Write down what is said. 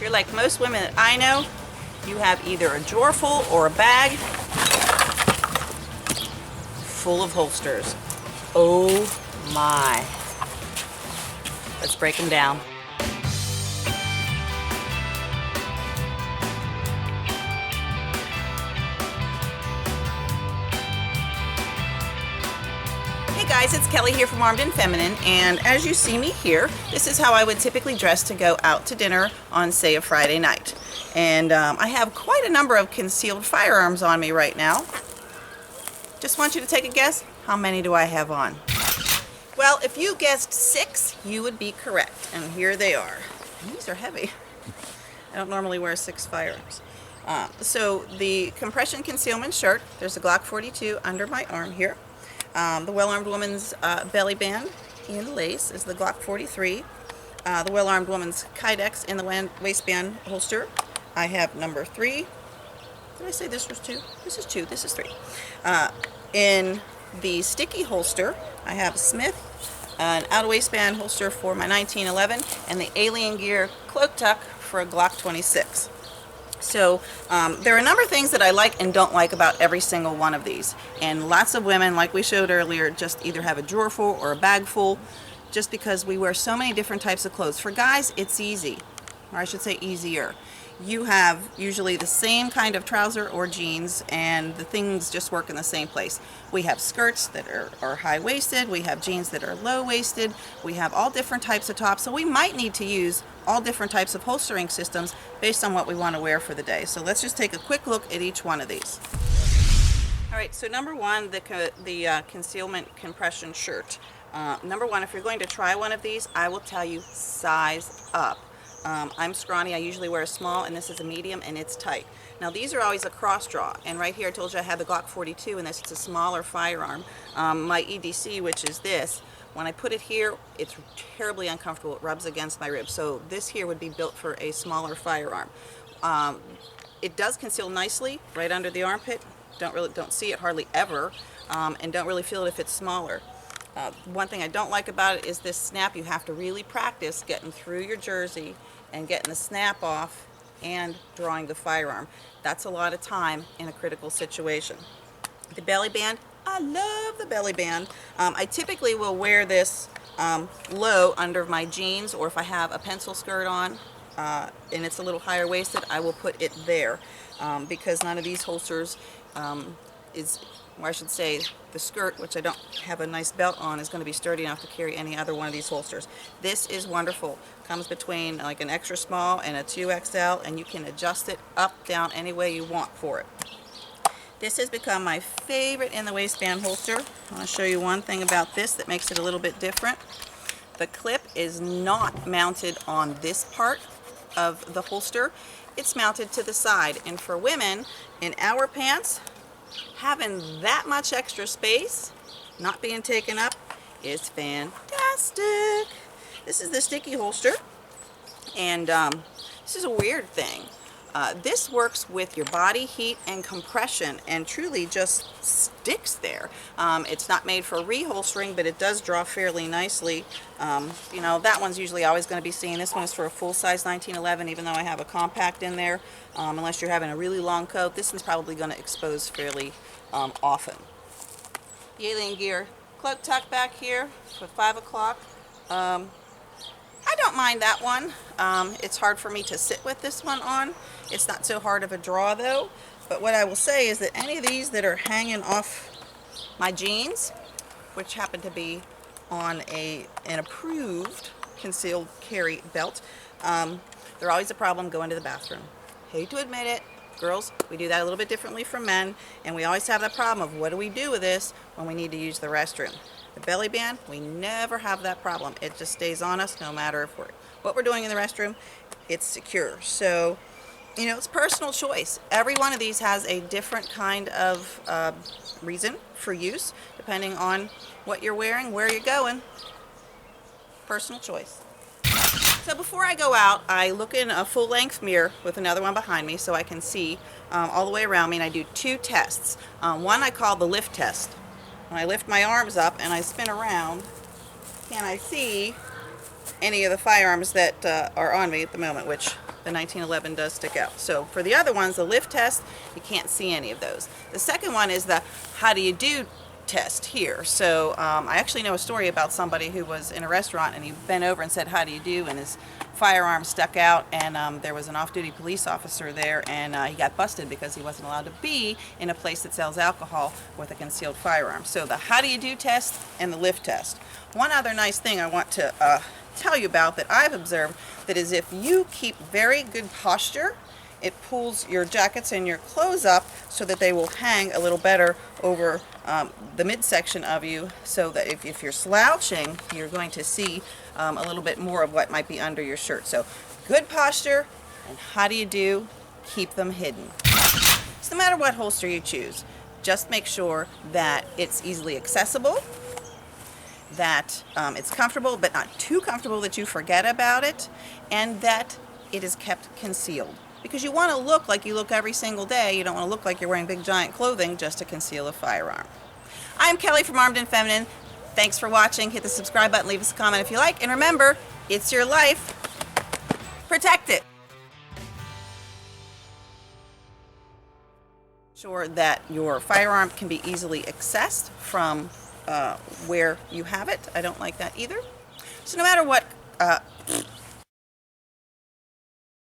you're like most women that I know, you have either a drawer full or a bag full of holsters. Oh my. Let's break them down. Hey guys, it's Kelly here from Armed and Feminine, and as you see me here, this is how I would typically dress to go out to dinner on, say, a Friday night. And I have quite a number of concealed firearms on me right now. Just want you to take a guess, how many do I have on? Well, if you guessed 6, you would be correct, and here they are. And these are heavy. I don't normally wear 6 firearms. So the compression concealment shirt, there's a Glock 42 under my arm here. The well-armed woman's belly band in lace is the Glock 43. The well-armed woman's Kydex in the waistband holster. I have number 3. Did I say this was 2? This is 2. This is 3. In the sticky holster, I have a Smith, an out-of-waistband holster for my 1911, and the Alien Gear cloak tuck for a Glock 26. So there are a number of things that I like and don't like about every single one of these. And lots of women, like we showed earlier, just either have a drawer full or a bag full, just because we wear so many different types of clothes. For guys, it's easy, or I should say easier. You have usually the same kind of trouser or jeans, and the things just work in the same place. We have skirts that are high-waisted, we have jeans that are low-waisted, we have all different types of tops, so we might need to use all different types of holstering systems based on what we want to wear for the day. So let's just take a quick look at each one of these. Alright, so number 1, the concealment compression shirt. Number 1, if you're going to try one of these, I will tell you, size up. I'm scrawny, I usually wear a small, and this is a medium, and it's tight. Now these are always a cross draw, and right here I told you I have the Glock 42, and this is a smaller firearm. My EDC, which is this, when I put it here, it's terribly uncomfortable. It rubs against my ribs. So this here would be built for a smaller firearm. It does conceal nicely right under the armpit. Don't see it hardly ever, and don't really feel it if it's smaller. One thing I don't like about it is this snap. You have to really practice getting through your jersey and getting the snap off and drawing the firearm. That's a lot of time in a critical situation. The belly band, I love the belly band. I typically will wear this low under my jeans, or if I have a pencil skirt on and it's a little higher waisted, I will put it there because none of these holsters or I should say the skirt, which I don't have a nice belt on, is going to be sturdy enough to carry any other one of these holsters. This is wonderful. Comes between like an extra small and a 2XL, and you can adjust it up, down, any way you want for it. This has become my favorite in the waistband holster. I want to show you one thing about this that makes it a little bit different. The clip is not mounted on this part of the holster. It's mounted to the side, and for women in our pants, having that much extra space not being taken up is fantastic. This is the sticky holster, and this is a weird thing. This works with your body heat and compression and truly just sticks there. It's not made for reholstering, but it does draw fairly nicely. You know, that one's usually always going to be seen. This one is for a full-size 1911, even though I have a compact in there. Unless you're having a really long coat, this one's probably going to expose fairly often. The Alien Gear cloak tuck back here for 5 o'clock. I don't mind that one. It's hard for me to sit with this one on. It's not so hard of a draw though. But what I will say is that any of these that are hanging off my jeans, which happen to be on an approved concealed carry belt, they're always a problem going to the bathroom. Hate to admit it, girls, we do that a little bit differently from men, and we always have that problem of what do we do with this when we need to use the restroom. The belly band, we never have that problem. It just stays on us no matter if what we're doing in the restroom, it's secure. So, you know, it's personal choice. Every one of these has a different kind of reason for use, depending on what you're wearing, where you're going. Personal choice. So before I go out, I look in a full-length mirror with another one behind me so I can see all the way around me, and I do 2 tests. One I call the lift test. When I lift my arms up and I spin around, can I see any of the firearms that are on me at the moment, which the 1911 does stick out. So for the other ones, the lift test, you can't see any of those. The second one is the how do you do test here. So I actually know a story about somebody who was in a restaurant and he bent over and said, how do you do? And his firearm stuck out, and there was an off-duty police officer there, and he got busted because he wasn't allowed to be in a place that sells alcohol with a concealed firearm. So the how do you do test and the lift test. One other nice thing I want to tell you about that I've observed, that is if you keep very good posture, it pulls your jackets and your clothes up so that they will hang a little better over the midsection of you, so that if you're slouching, you're going to see a little bit more of what might be under your shirt. So good posture, and how do you do? Keep them hidden. So no matter what holster you choose, just make sure that it's easily accessible, that it's comfortable but not too comfortable that you forget about it, and that it is kept concealed. Because you want to look like you look every single day. You don't want to look like you're wearing big giant clothing just to conceal a firearm. I'm Kelly from Armed and Feminine. Thanks for watching. Hit the subscribe button, leave us a comment if you like, and remember, it's your life. Protect it. Sure that your firearm can be easily accessed from where you have it. I don't like that either. So no matter what